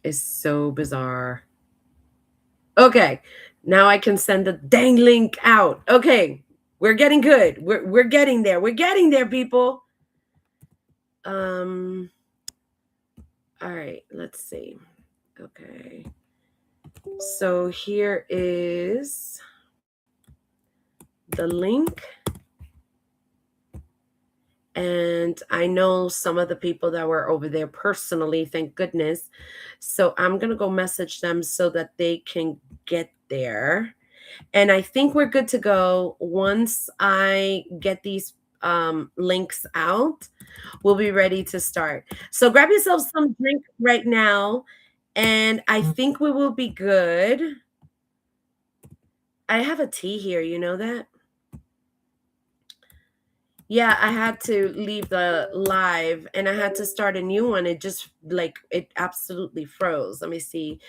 is so bizarre. Okay, now I can send the dang link out. Okay, we're getting good. We're getting there. We're getting there, people. Um. All right. Let's see. Okay. So here is the link. And I know some of the people that were over there personally, thank goodness. So I'm going to go message them so that they can get there. And I think we're good to go. Once I get these links out, we'll be ready to start. So grab yourself some drink right now, and I think we will be good. I have a tea here, you know that? Yeah, I had to leave the live and I had to start a new one. It just like it absolutely froze. Let me see.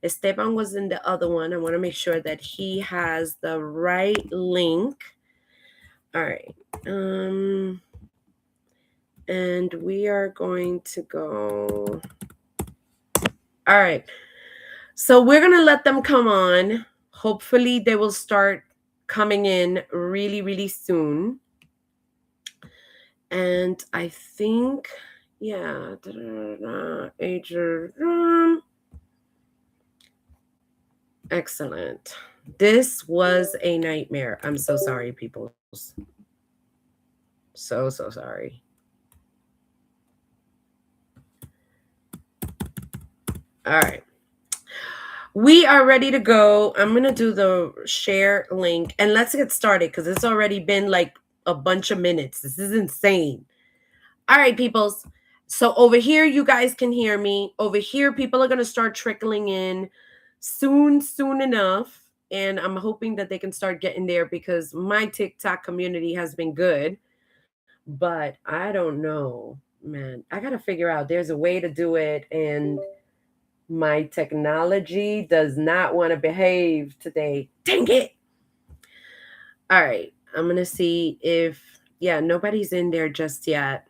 Esteban was in the other one. I want to make sure that he has the right link. All right. And we are going to go. All right. So we're going to let them come on. Hopefully they will start coming in really, really soon. And I think, yeah, excellent. This was a nightmare. I'm so sorry, people. So sorry. All right. We are ready to go. I'm going to do the share link and let's get started because it's already been like a bunch of minutes. This is insane. All right, peoples. So over here, you guys can hear me. Over here, people are going to start trickling in soon enough. And I'm hoping that they can start getting there because my TikTok community has been good. But I don't know, man. I got to figure out there's a way to do it. And my technology does not want to behave today. Dang it. All right. I'm going to see if, yeah, nobody's in there just yet.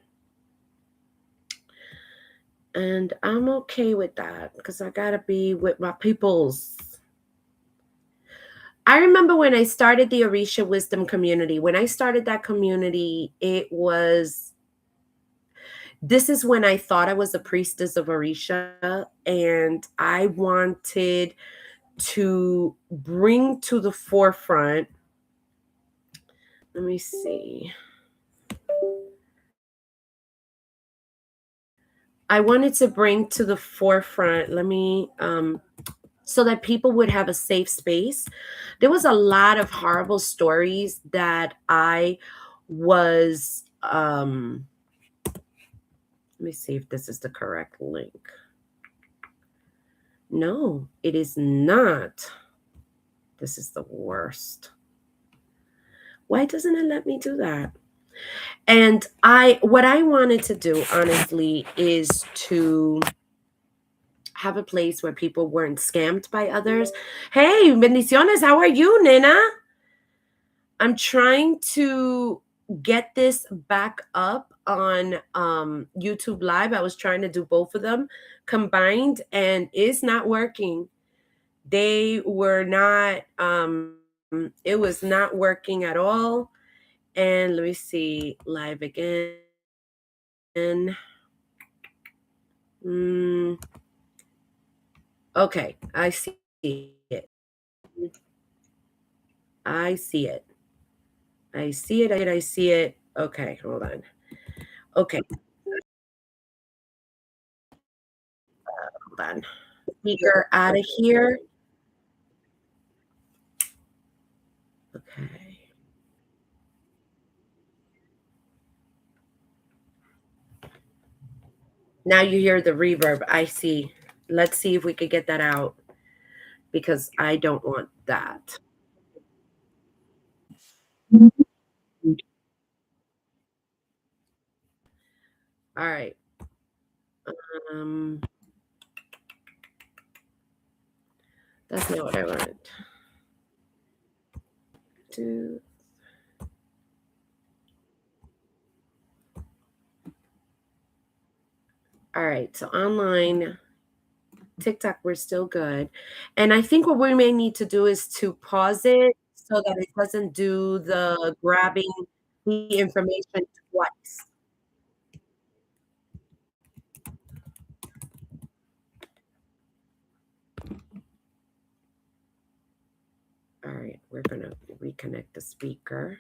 And I'm okay with that because I got to be with my peoples. I remember when I started the Orisha Wisdom community. When I started that community, this is when I thought I was a priestess of Orisha, and I wanted to bring to the forefront. Let me see. I wanted to bring to the forefront, so that people would have a safe space. There was a lot of horrible stories that I was, let me see if this is the correct link. No, it is not. This is the worst. Why doesn't it let me do that? And what I wanted to do, honestly, is to have a place where people weren't scammed by others. Hey, bendiciones, how are you, Nena? I'm trying to get this back up on YouTube Live. I was trying to do both of them combined and it's not working. They were not, it was not working at all. And let me see, live again. Okay, I see it. I see it. I see it. I see it. Okay, hold on. Okay, hold on. Speaker out of here. Okay. Now you hear the reverb. I see. Let's see if we could get that out because I don't want that. All right. Um, that's not what I wanted. To All right. So online. TikTok, we're still good. And I think what we may need to do is to pause it so that it doesn't do the grabbing the information twice. All right, we're gonna reconnect the speaker.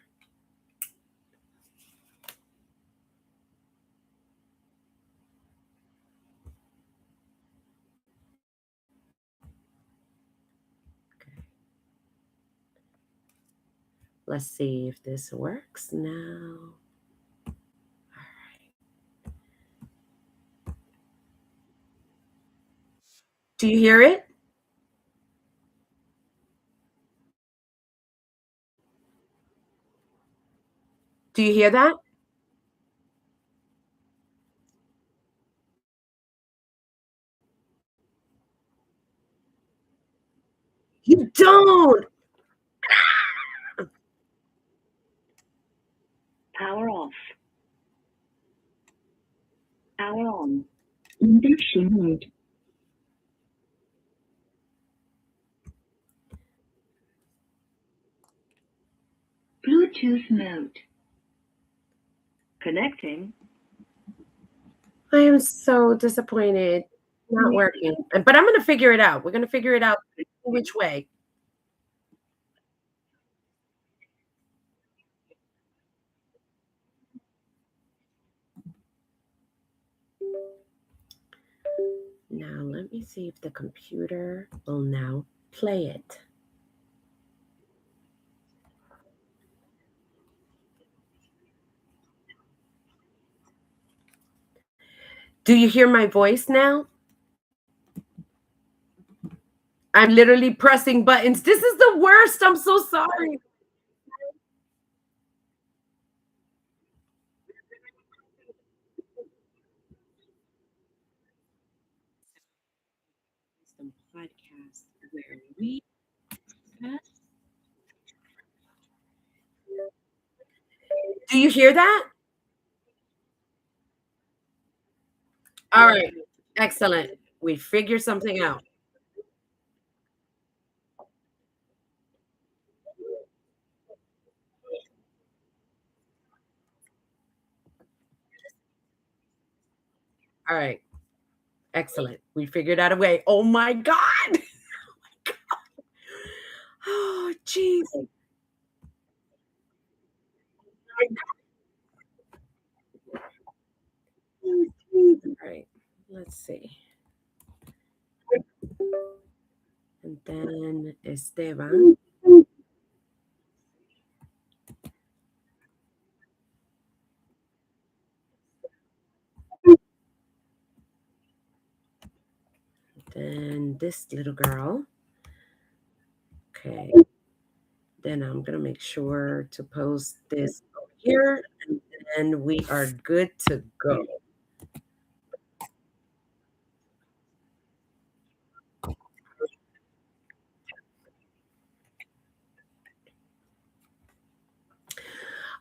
Okay. Let's see if this works now. Do you hear it? Do you hear that? You don't. Power off. Power on. Induction mode. Bluetooth mode. Connecting. I am so disappointed. Not working. But I'm gonna figure it out. We're gonna figure it out which way. Now let me see if the computer will now play it. Do you hear my voice now? I'm literally pressing buttons. This is the worst. I'm so sorry. Some podcast where we discuss. Do you hear that? All right. Excellent. We figured something out. All right. Excellent. We figured out a way. Oh my God. Oh, jeez. All right. Let's see. And then Esteban. Then this little girl. Okay. Then I'm going to make sure to post this over here. And then we are good to go.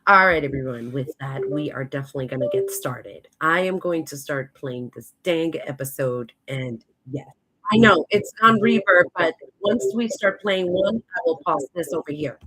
All right, everyone. With that, we are definitely going to get started. I am going to start playing this dang episode. And yes, I know it's on reverb, but once we start playing one, I will pause this over here.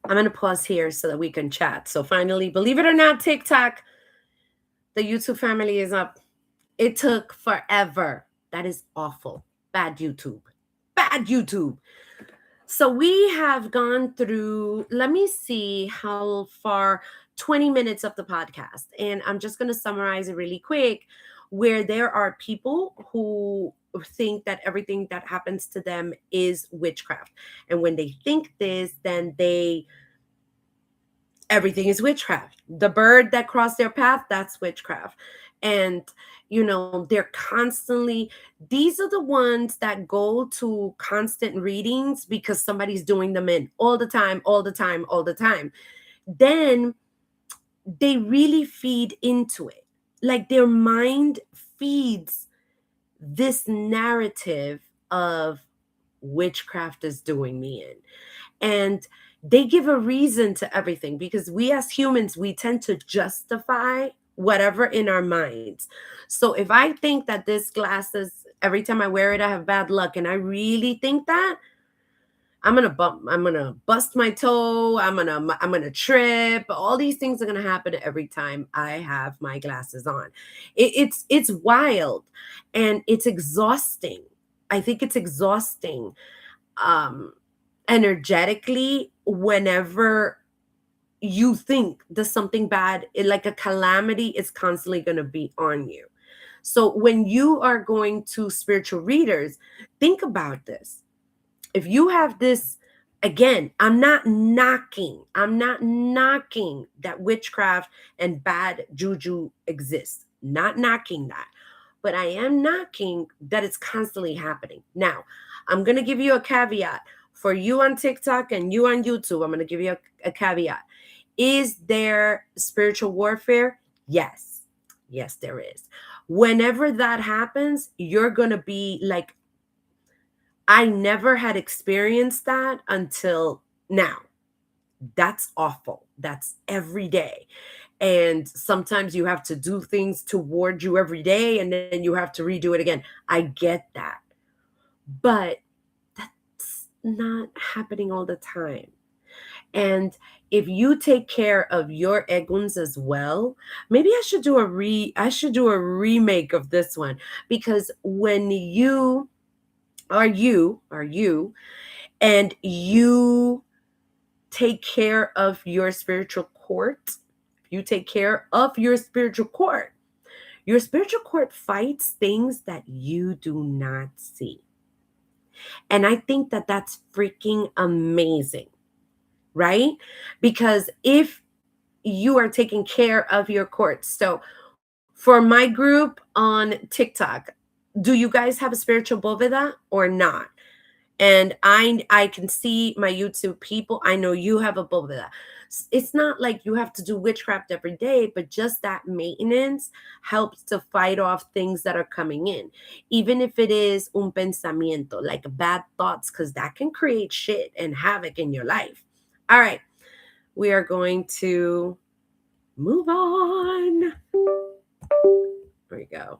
I'm going to pause here so that we can chat. So finally, believe it or not, TikTok, the YouTube family is up. It took forever. That is awful. Bad YouTube. Bad YouTube. So we have gone through, let me see how far, 20 minutes of the podcast. And I'm just going to summarize it really quick, where there are people who think that everything that happens to them is witchcraft. And when they think this, then everything is witchcraft. The bird that crossed their path, that's witchcraft. And they're constantly, these are the ones that go to constant readings because somebody's doing them in all the time, all the time, all the time. Then they really feed into it. Like their mind feeds this narrative of witchcraft is doing me in. And they give a reason to everything because we as humans, we tend to justify whatever in our minds. So if I think that this glasses, every time I wear it, I have bad luck, and I really think that, I'm gonna bust my toe, I'm gonna trip. All these things are gonna happen every time I have my glasses on. It's wild and it's exhausting. I think it's exhausting. Um Energetically, whenever you think that something bad, like a calamity, is constantly going to be on you. So when you are going to spiritual readers, think about this. If you have this, again, I'm not knocking that witchcraft and bad juju exists, not knocking that, but I am knocking that it's constantly happening. Now, I'm going to give you a caveat for you on TikTok and you on YouTube. I'm going to give you a caveat. Is there spiritual warfare? Yes. Yes, there is. Whenever that happens, you're going to be like, I never had experienced that until now. That's awful. That's every day. And sometimes you have to do things toward you every day and then you have to redo it again. I get that. But that's not happening all the time. And if you take care of your eguns as well, maybe I should do a remake of this one, because when you and you take care of your spiritual court, you take care of your spiritual court fights things that you do not see. And I think that that's freaking amazing, right? Because if you are taking care of your courts. So for my group on TikTok, do you guys have a spiritual boveda or not? And I can see my YouTube people. I know you have a boveda. It's not like you have to do witchcraft every day, but just that maintenance helps to fight off things that are coming in, even if it is un pensamiento, like bad thoughts, because that can create shit and havoc in your life. All right, we are going to move on. There we go.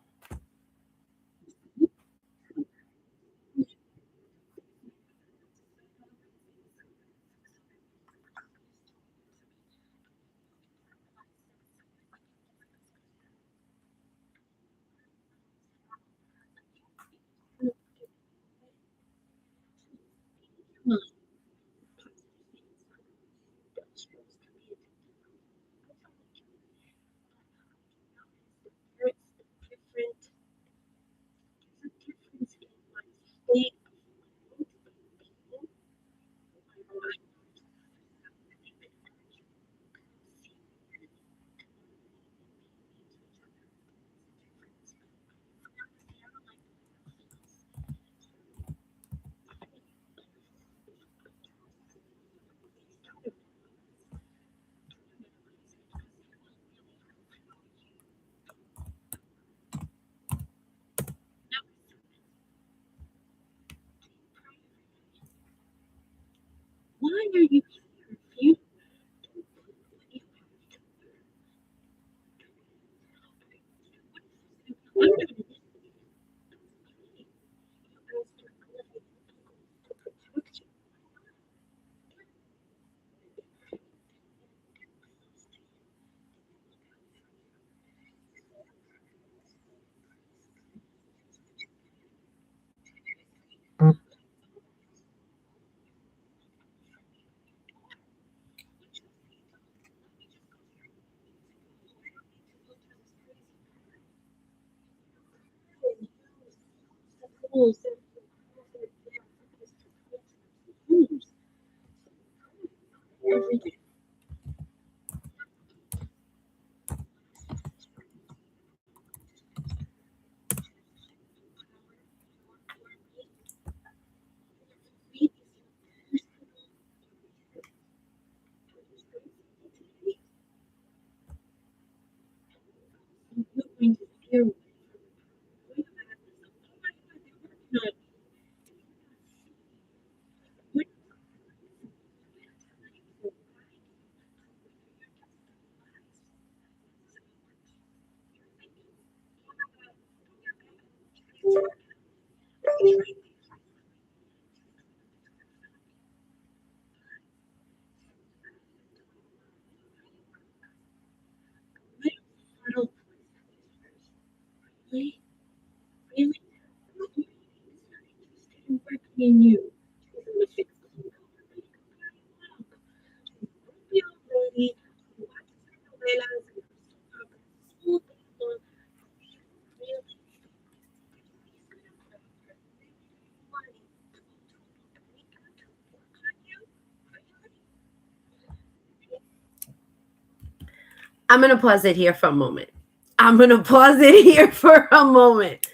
I'm gonna pause it here for a moment. I'm gonna pause it here for a moment.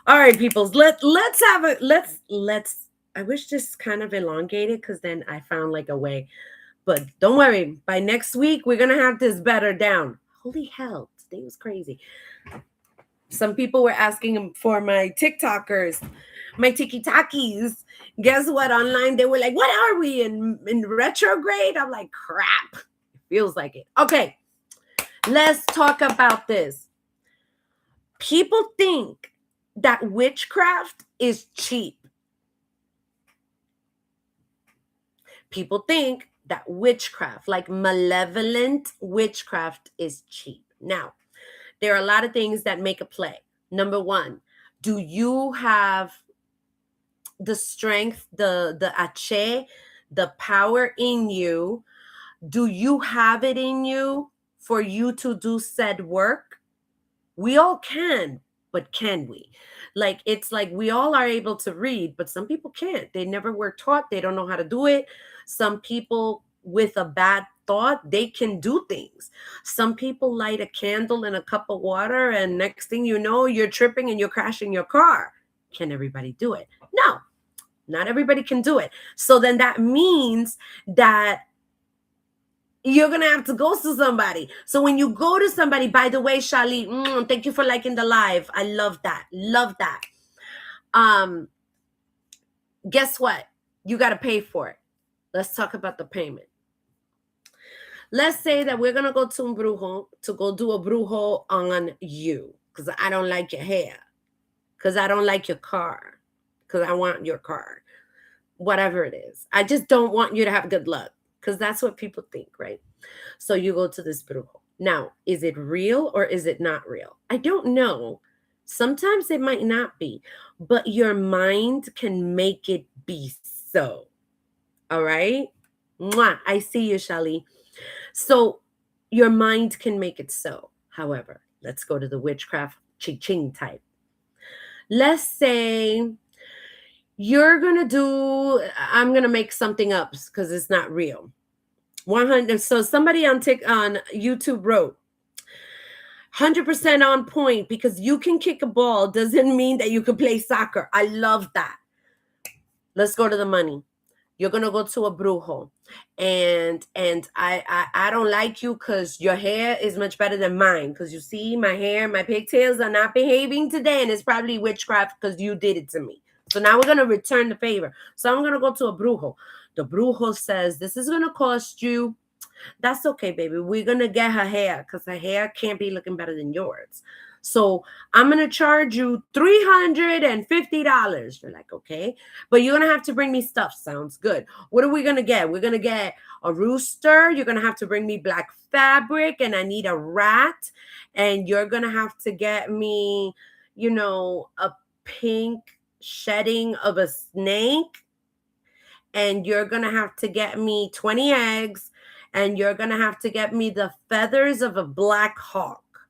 All right, peoples. Let's have a let's. I wish this kind of elongated because then I found like a way. But don't worry. By next week, we're gonna have this better down. Holy hell, today was crazy. Some people were asking for my TikTokers, my tiki takis. Guess what? Online, they were like, "What are we in retrograde?" I'm like, "Crap." It feels like it. Okay, let's talk about this. People think that witchcraft is cheap. People think that witchcraft, like malevolent witchcraft, is cheap. Now, there are a lot of things that make a play. Number one, do you have the strength, the ache, the power in you? Do you have it in you for you to do said work? We all can, but can we? Like, it's like we all are able to read, but some people can't. They never were taught, they don't know how to do it. Some people with a bad thought, they can do things. Some people light a candle in a cup of water, and next thing you know, you're tripping and you're crashing your car. Can everybody do it? No, not everybody can do it. So then that means that you're gonna have to go to somebody. So when you go to somebody, by the way, Shali, thank you for liking the live. I love that. Love that. Um, guess what? You got to pay for it. Let's talk about the payment. Let's say that we're gonna go to un brujo to go do a brujo on you because I don't like your hair, because I don't like your car, because I want your car, whatever it is. I just don't want you to have good luck because that's what people think, right? So you go to this brujo. Now, is it real or is it not real? I don't know. Sometimes it might not be, but your mind can make it be so. All right? Mwah, I see you, Shali. So your mind can make it so. However, let's go to the witchcraft ching type. Let's say you're going to do, I'm going to make something up because it's not real. 100. So somebody on YouTube wrote 100% on point because you can kick a ball doesn't mean that you can play soccer. I love that. Let's go to the money. You're gonna go to a brujo, and I don't like you because your hair is much better than mine. Because you see, my hair, my pigtails are not behaving today, and it's probably witchcraft because you did it to me. So now we're gonna return the favor. So I'm gonna go to a brujo. The brujo says this is gonna cost you. That's okay, baby. We're gonna get her hair because her hair can't be looking better than yours. So I'm gonna charge you $350. You're like, okay, but you're gonna have to bring me stuff. Sounds good. What are we gonna get? We're gonna get a rooster. You're gonna have to bring me black fabric, and I need a rat. And you're gonna have to get me, a pink shedding of a snake, and you're gonna have to get me 20 eggs, and you're gonna have to get me the feathers of a black hawk,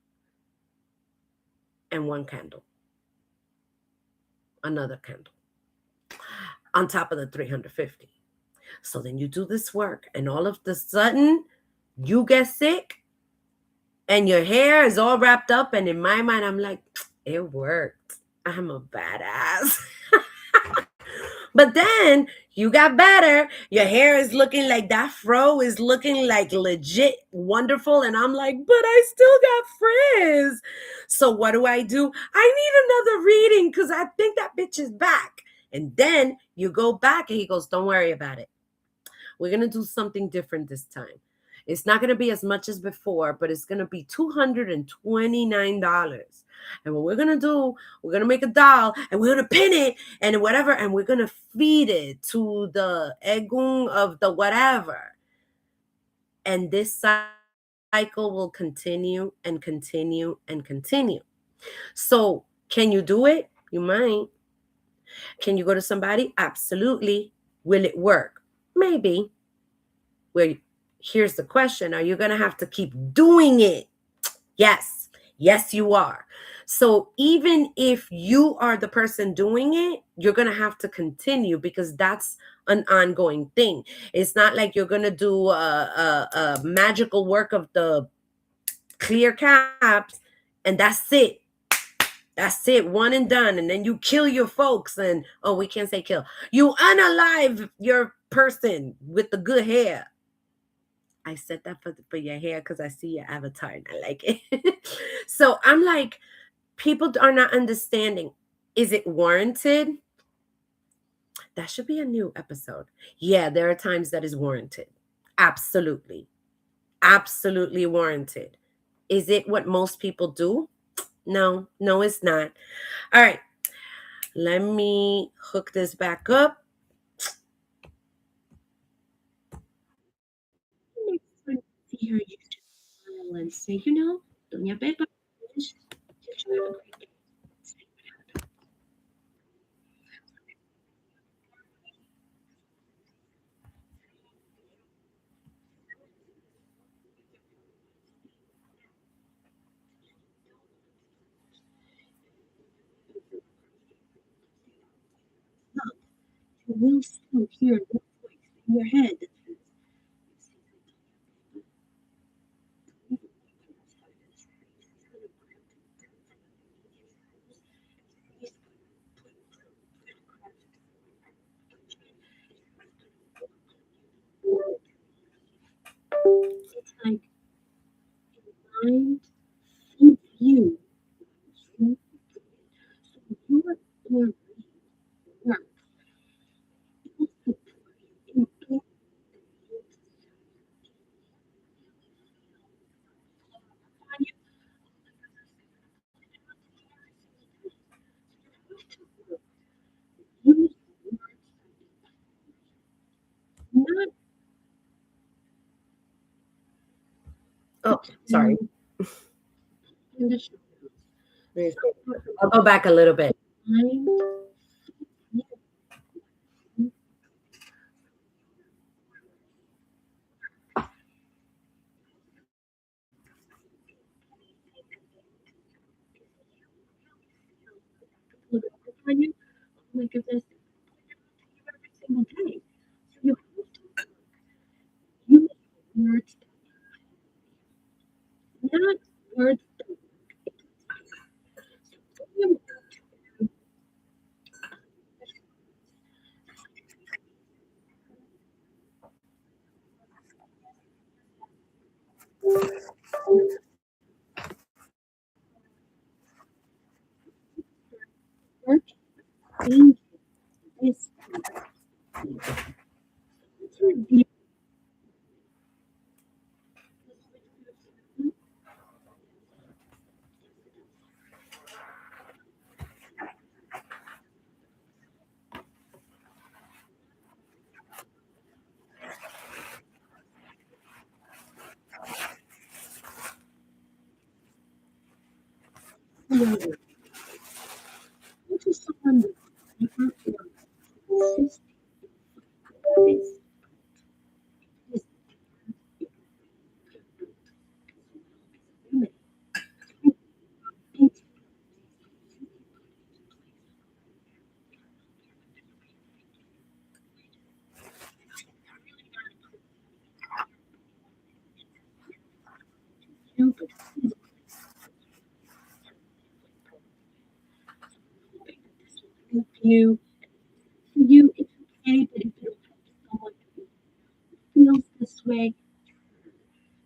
and one candle, another candle, on top of the 350. So then you do this work, and all of the sudden, you get sick, and your hair is all wrapped up. And in my mind, I'm like, it worked. I'm a badass. But then you got better. Your hair is looking like that fro is looking like legit wonderful. And I'm like, but I still got frizz. So what do? I need another reading because I think that bitch is back. And then you go back and he goes, don't worry about it. We're going to do something different this time. It's not going to be as much as before, but it's going to be $229. And what we're going to do, we're going to make a doll and we're going to pin it and whatever, and we're going to feed it to the egun of the whatever. And this cycle will continue and continue and continue. So can you do it? You might. Can you go to somebody? Absolutely. Will it work? Maybe. Where here's the question, are you going to have to keep doing it? Yes. Yes, you are. So even if you are the person doing it, you're going to have to continue because that's an ongoing thing. It's not like you're going to do a magical work of the clear caps and that's it. That's it, one and done. And then you kill your folks and, oh, we can't say kill. You unalive your person with the good hair. I said that for your hair because I see your avatar and I like it. So I'm like, people are not understanding. Is it warranted? That should be a new episode. Yeah, there are times that is warranted. Absolutely. Absolutely warranted. Is it what most people do? No, no, it's not. All right. Let me hook this back up. See her YouTube channel and say, Doña Pepa, did you have a great day? You will still hear your voice in your head. It's like mind and you. So your work will use not. Oh, sorry. I'll go back a little bit. Oh my goodness. Every single day. So you have to use words, not words. Work forward into someone with hyper or insist this is ability to but help you. It's okay, but if it'll help someone who feels this way,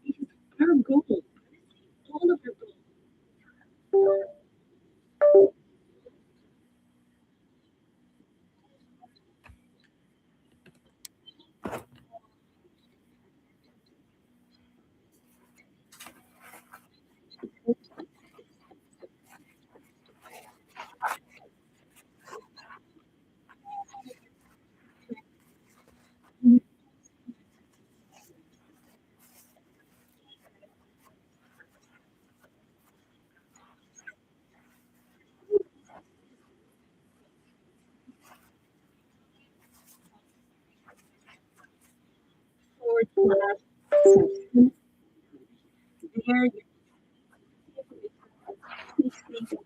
because our goal, all of our goals, forward slash substance, there you see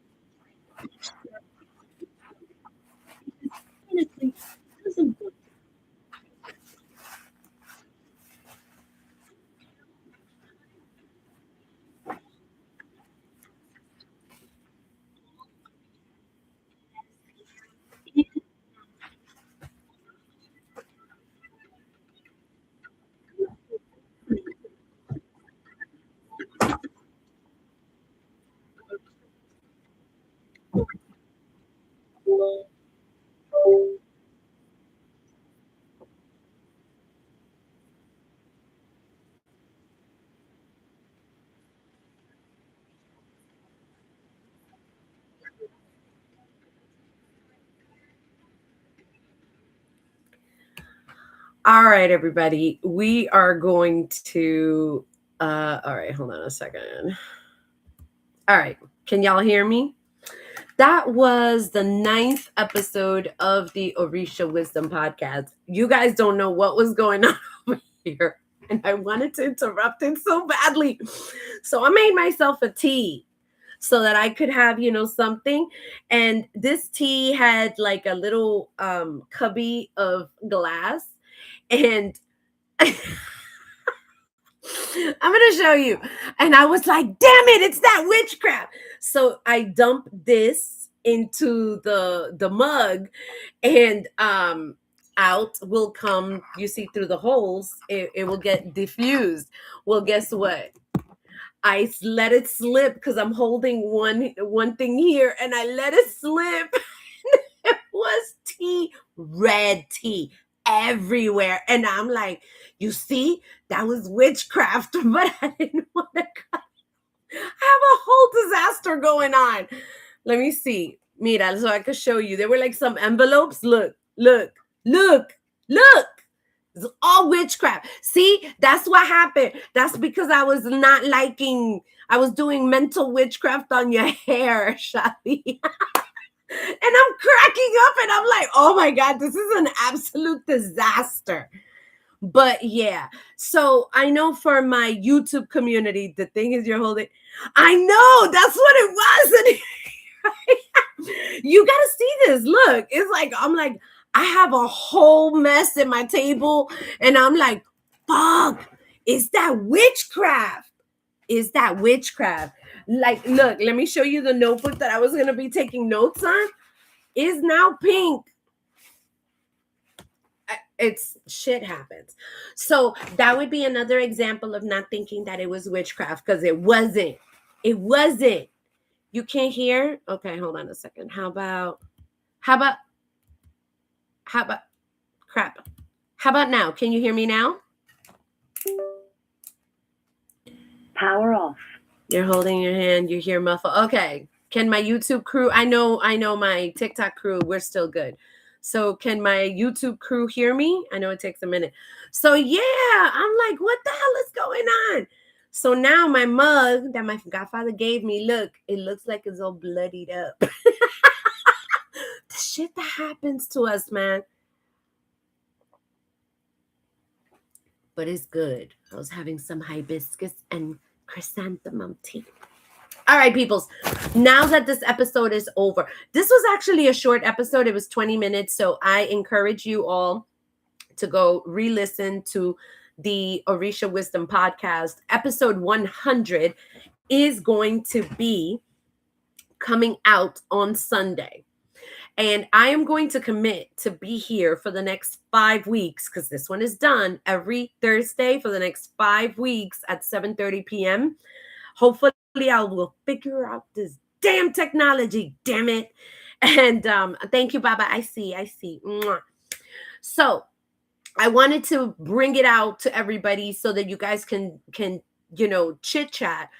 honestly doesn't work. All right, everybody. We are going to all right, hold on a second. All right. Can y'all hear me? That was the 9th episode of the Orisha Wisdom Podcast. You guys don't know what was going on over here, and I wanted to interrupt it so badly. So I made myself a tea so that I could have, something. And this tea had like a little cubby of glass. And I'm gonna show you. And I was like, damn it, it's that witchcraft. So I dumped this into the mug, and out will come, you see through the holes, it will get diffused. Well, guess what? I let it slip because I'm holding one thing here, and I let it slip. It was tea, red tea everywhere. And I'm like, you see, that was witchcraft, but I didn't want to have a whole disaster going on. Let me see. Mira, so I could show you. There were like some envelopes. Look, look, look, look. It's all witchcraft. See, that's what happened. That's because I was not liking, I was doing mental witchcraft on your hair, Shadi. And I'm cracking up and I'm like, oh my God, this is an absolute disaster. But yeah, so I know for my YouTube community, the thing is you're holding, I know that's what it was. And you got to see this. Look, it's like, I'm like, I have a whole mess at my table and I'm like, fuck, is that witchcraft? Is that witchcraft? Like, look, let me show you the notebook that I was going to be taking notes on. Is now pink. It's shit happens. So that would be another example of not thinking that it was witchcraft, because it wasn't. It wasn't. You can't hear? Okay, hold on a second. How about crap? How about now? Can you hear me now? Power off. You're holding your hand, you hear muffle. Okay. Can my YouTube crew, I know my TikTok crew, we're still good. So can my YouTube crew hear me? I know it takes a minute. So yeah, I'm like, what the hell is going on? So now my mug that my godfather gave me, look, it looks like it's all bloodied up. The shit that happens to us, man. But it's good. I was having some hibiscus and chrysanthemum tea. All right, peoples. Now that this episode is over, this was actually a short episode. It was 20 minutes. So I encourage you all to go re listen to the Orisha Wisdom podcast. Episode 100 is going to be coming out on Sunday. And I am going to commit to be here for the next 5 weeks because this one is done every Thursday for the next 5 weeks at 7:30 p.m. Hopefully, I will figure out this damn technology. Damn it! And thank you, Baba. I see. I see. Mwah. So I wanted to bring it out to everybody so that you guys can chit chat.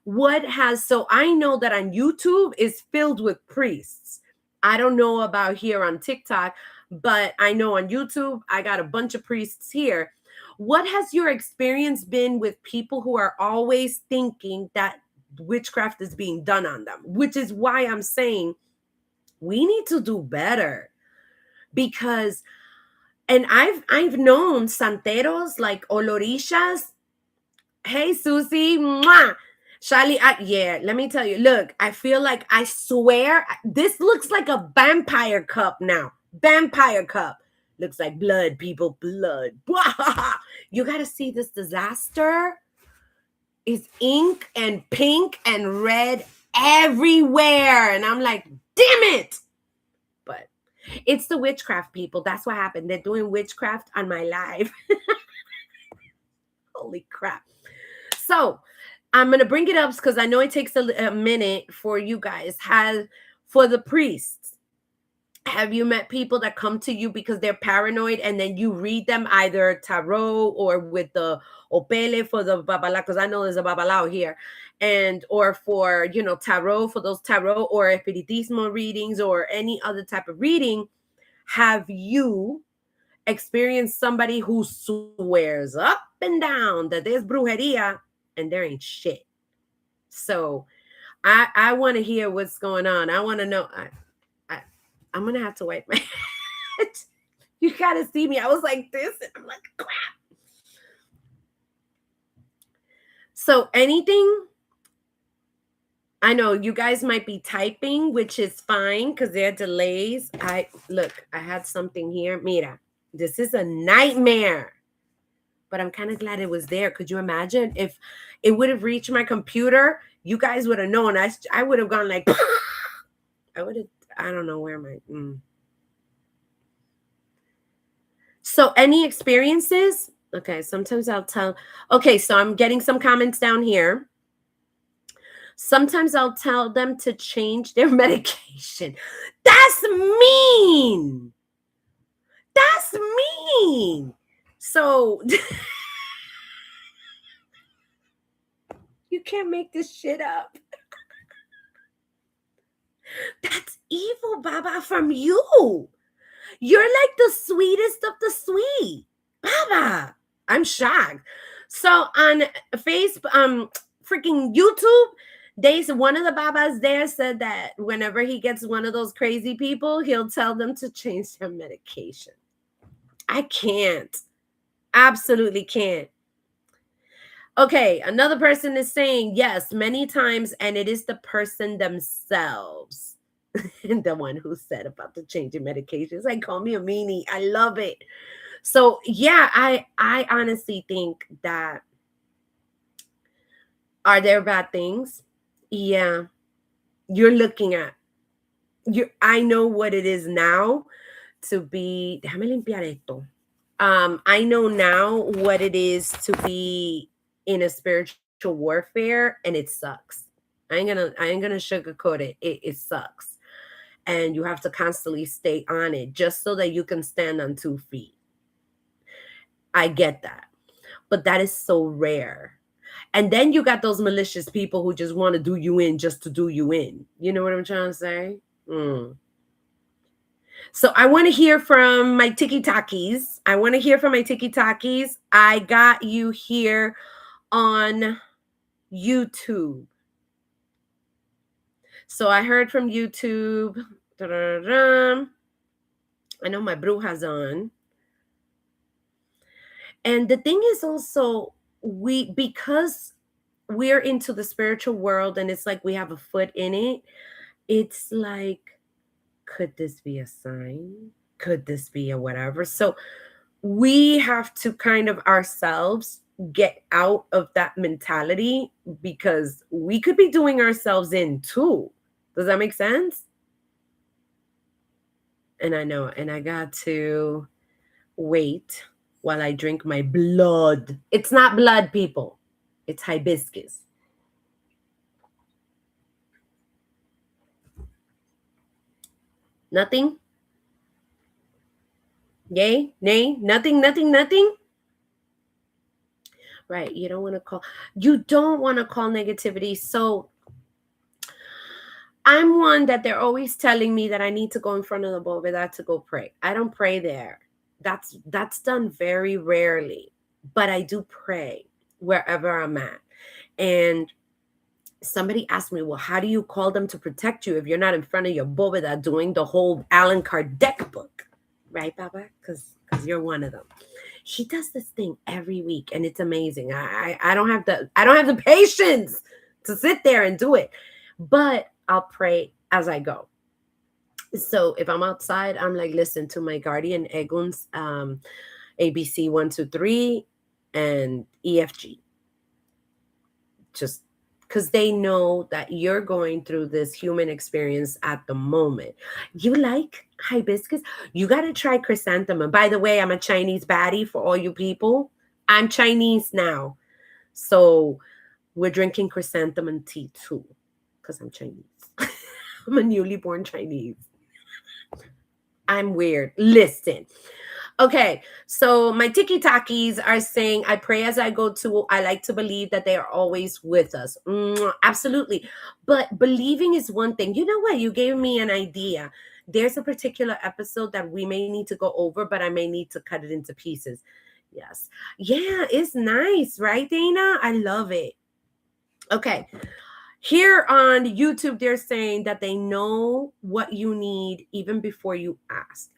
What has so I know that on YouTube is filled with priests. I don't know about here on TikTok, but I know on YouTube I got a bunch of priests here. What has your experience been with people who are always thinking that witchcraft is being done on them? Which is why I'm saying we need to do better because and I've known santeros like olorishas. Hey Susie, mwah. Charlie, yeah, let me tell you. Look, I feel like I swear this looks like a vampire cup now. Vampire cup. Looks like blood, people, blood. You got to see this disaster. It's ink and pink and red everywhere. And I'm like, damn it. But it's the witchcraft people. That's what happened. They're doing witchcraft on my live. Holy crap. So I'm going to bring it up because I know it takes a minute for you guys. For the priests, have you met people that come to you because they're paranoid and then you read them either tarot or with the opele for the babala, because I know there's a babalao here, and or for, tarot for those tarot or espiritismo readings or any other type of reading? Have you experienced somebody who swears up and down that there's brujeria and there ain't shit? So I want to hear what's going on. I want to know. I'm gonna have to wipe my head. You gotta see me. I was like this, and I'm like, crap. So anything. I know you guys might be typing, which is fine because there are delays. I had something here. Mira, this is a nightmare. But I'm kind of glad it was there. Could you imagine if it would have reached my computer? You guys would have known. I would have gone like, I would have, I don't know where my. So any experiences? Okay, sometimes I'll tell. Okay, so I'm getting some comments down here. Sometimes I'll tell them to change their medication. That's mean. That's mean. So you can't make this shit up. That's evil, Baba, from you. You're like the sweetest of the sweet. Baba, I'm shocked. So on Facebook, freaking YouTube, one of the Babas there said that whenever he gets one of those crazy people, he'll tell them to change their medication. I can't. Absolutely can't. Okay, another person is saying yes, many times, and it is the person themselves. The one who said about the changing medications. Like, call me a meanie. I love it. So yeah, I honestly think that are there bad things? Yeah. You're looking at I know what it is now to be. Déjame limpiar esto. I know now what it is to be in a spiritual warfare, and it sucks. I ain't gonna sugarcoat it. It sucks. And you have to constantly stay on it just so that you can stand on 2 feet. I get that. But that is so rare. And then you got those malicious people who just want to do you in just to do you in. You know what I'm trying to say? So I want to hear from my tiki-takis. I got you here on YouTube. So I heard from YouTube. Da-da-da-da. I know my bruja's on. And the thing is also, because we're into the spiritual world and it's like we have a foot in it, it's like, could this be a sign? Could this be a whatever? So we have to kind of ourselves get out of that mentality, because we could be doing ourselves in too. Does that make sense? And I know, and I got to wait while I drink my blood. It's not blood, people, it's hibiscus. Nothing? Yay? Nay? Nothing, nothing, nothing? Right. You don't want to call negativity. So I'm one that they're always telling me that I need to go in front of the boveda to go pray. I don't pray there. That's done very rarely, but I do pray wherever I'm at. And somebody asked me, well, how do you call them to protect you if you're not in front of your boveda doing the whole Allan Kardec book? Right, Baba? Because you're one of them. He does this thing every week and it's amazing. I don't have the patience to sit there and do it. But I'll pray as I go. So if I'm outside, I'm like, listen to my guardian Egun's ABC 1, 2, 3 and EFG. Just because they know that you're going through this human experience at the moment. You like hibiscus? You got to try chrysanthemum. By the way, I'm a Chinese baddie for all you people. I'm Chinese now. So we're drinking chrysanthemum tea too, because I'm Chinese. I'm a newly born Chinese. I'm weird. Listen. Okay, so my tiki takis are saying, I pray as I go to, I like to believe that they are always with us. Absolutely. But believing is one thing. You know what? You gave me an idea. There's a particular episode that we may need to go over, but I may need to cut it into pieces. Yes. Yeah, it's nice, right, Dana? I love it. Okay. Here on YouTube, they're saying that they know what you need even before you ask.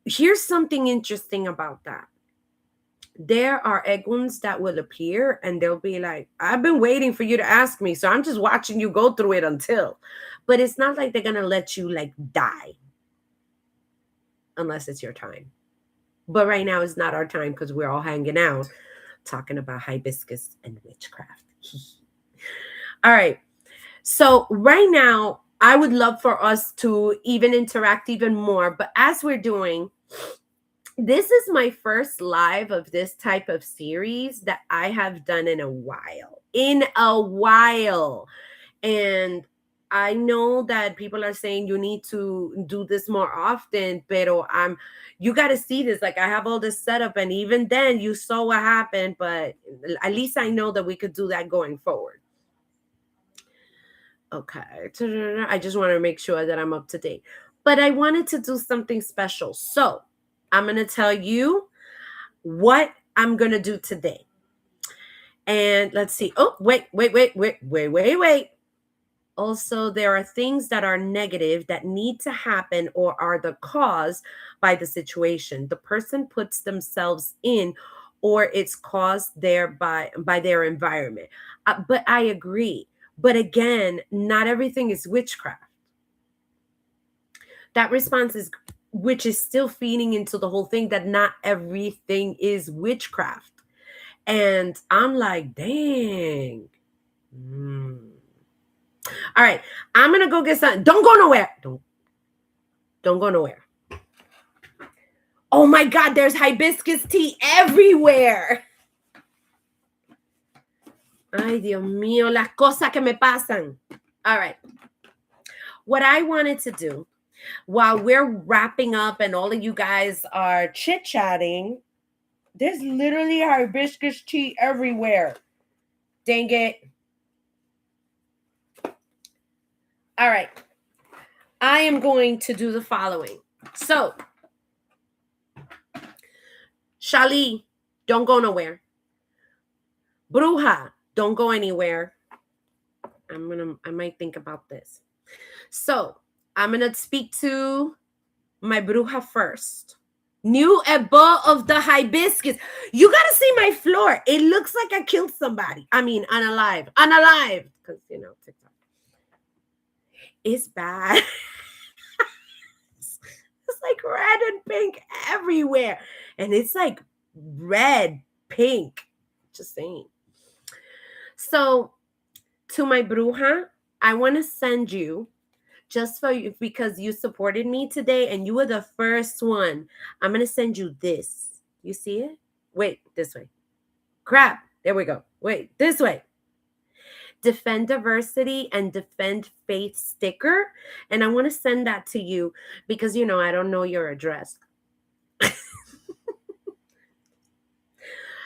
Here's something interesting about that. There are eguns that will appear and they'll be like, I've been waiting for you to ask me, so I'm just watching you go through it until. But it's not like they're going to let you like die unless it's your time. But right now is not our time because we're all hanging out talking about hibiscus and witchcraft. All right. So right now, I would love for us to even interact even more. But as we're doing, this is my first live of this type of series that I have done in a while. And I know that people are saying you need to do this more often, pero you got to see this. Like I have all this setup, and even then you saw what happened, but at least I know that we could do that going forward. Okay. I just want to make sure that I'm up to date. But I wanted to do something special. So I'm going to tell you what I'm going to do today. And let's see. Oh, wait. Also, there are things that are negative that need to happen or are the cause by the situation. The person puts themselves in, or it's caused there by their environment. But I agree. But again, not everything is witchcraft. That response is, which is still feeding into the whole thing that not everything is witchcraft. And I'm like, dang. All right, I'm gonna go get something. Don't go nowhere. Don't go nowhere. Oh my God, there's hibiscus tea everywhere. Ay, Dios mío, las cosas que me pasan. All right. What I wanted to do while we're wrapping up and all of you guys are chit-chatting, there's literally hibiscus tea everywhere. Dang it. All right. I am going to do the following. So, Shali, don't go nowhere. Bruja, don't go anywhere. I might think about this. So I'm gonna speak to my bruja first. New ebo of the hibiscus. You gotta see my floor. It looks like I killed somebody. I mean, unalive, unalive. Because TikTok. It's bad. It's like red and pink everywhere. And it's like red, pink. Just saying. So to my bruja, I want to send you just for you because you supported me today and you were the first one. I'm going to send you this. You see it? Wait, this way. Crap. There we go. Wait, this way. Defend diversity and defend faith sticker. And I want to send that to you because, I don't know your address.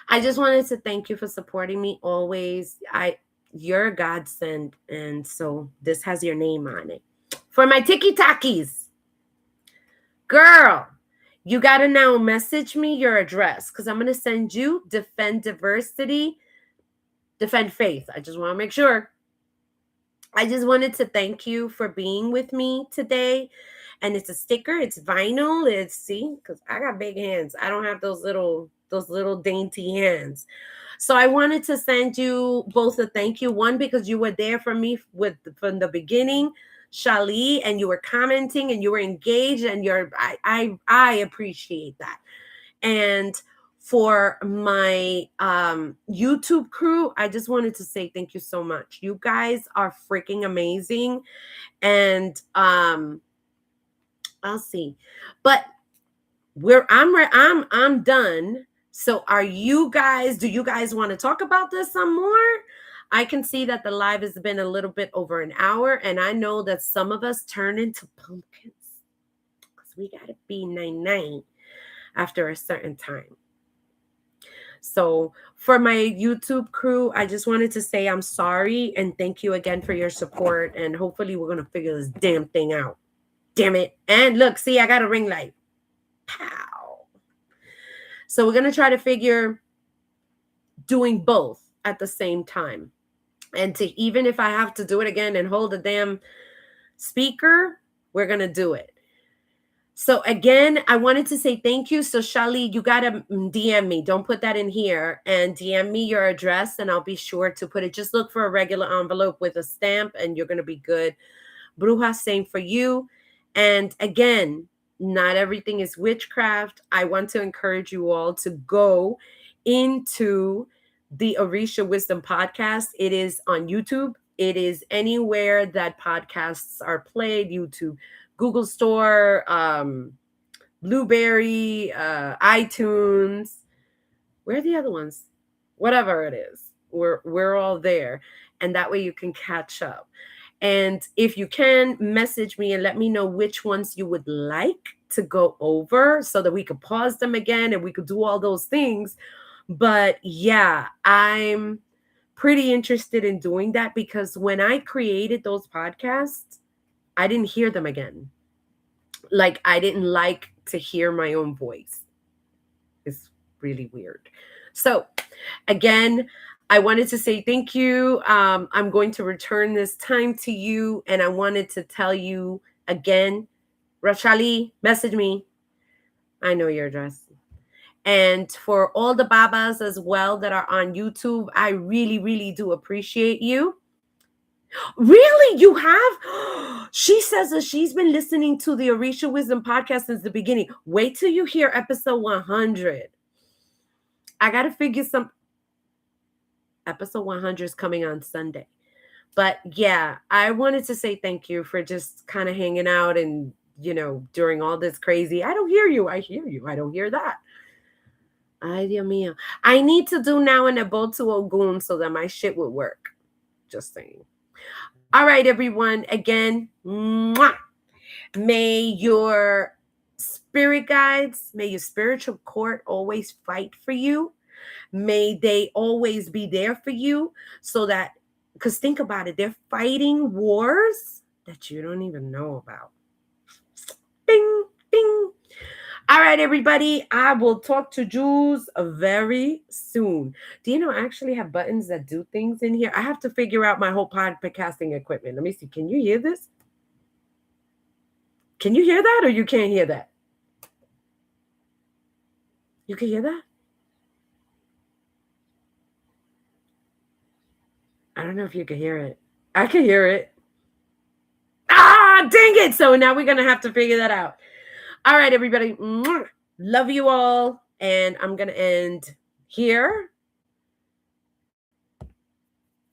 I just wanted to thank you for supporting me always. You're a godsend, and so this has your name on it. For my tiki takis, girl, you gotta now message me your address because I'm gonna send you defend diversity, defend faith. I just want to make sure. I just wanted to thank you for being with me today. And it's a sticker, it's vinyl, it's see, because I got big hands. I don't have those little dainty hands. So I wanted to send you both a thank you. One, because you were there for me from the beginning, Shali, and you were commenting and you were engaged, and I appreciate that. And for my YouTube crew, I just wanted to say thank you so much. You guys are freaking amazing. And I'll see. But I'm done. So do you guys want to talk about this some more? I can see that the live has been a little bit over an hour, and I know that some of us turn into pumpkins because we gotta be 99 after a certain time. So for my YouTube crew, I just wanted to say I'm sorry and thank you again for your support. And hopefully we're gonna figure this damn thing out. Damn it. And look, see, I got a ring light. Pow. So we're gonna try to figure doing both at the same time. And to even if I have to do it again and hold the damn speaker, we're gonna do it. So again, I wanted to say thank you. So Shali, you gotta DM me. Don't put that in here, and DM me your address, and I'll be sure to put it. Just look for a regular envelope with a stamp, and you're gonna be good. Bruja, same for you. And again, not everything is witchcraft. I want to encourage you all to go into the Orisha Wisdom Podcast. It is on YouTube. It is anywhere that podcasts are played. YouTube, Google Store, Blueberry, iTunes. Where are the other ones? Whatever it is, we're all there, and that way you can catch up. And if you can, message me and let me know which ones you would like to go over so that we could pause them again and we could do all those things. But yeah, I'm pretty interested in doing that because when I created those podcasts, I didn't hear them again. Like, I didn't like to hear my own voice. It's really weird. So, again, I wanted to say thank you. I'm going to return this time to you, and I wanted to tell you again, Rachali, message me. I know your address. And for all the babas as well that are on YouTube, I really, really do appreciate you. Really? You have? She says that she's been listening to the Orisha Wisdom podcast since the beginning. Wait till you hear episode 100. I got to figure some. Episode 100 is coming on Sunday. But yeah, I wanted to say thank you for just kind of hanging out and, during all this crazy. I don't hear you. I hear you. I don't hear that. Ay, Dios mío. I need to do now an ebo to Ogun so that my shit would work. Just saying. All right, everyone. Again, mwah. May your spirit guides, may your spiritual court always fight for you. May they always be there for you so that, because think about it, they're fighting wars that you don't even know about. Bing, bing. All right, everybody. I will talk to Jules very soon. Do you know I actually have buttons that do things in here? I have to figure out my whole podcasting equipment. Let me see. Can you hear this? Can you hear that or you can't hear that? You can hear that? I don't know if you can hear it. I can hear it. Ah, dang it. So now we're going to have to figure that out. All right, everybody. Love you all. And I'm going to end here.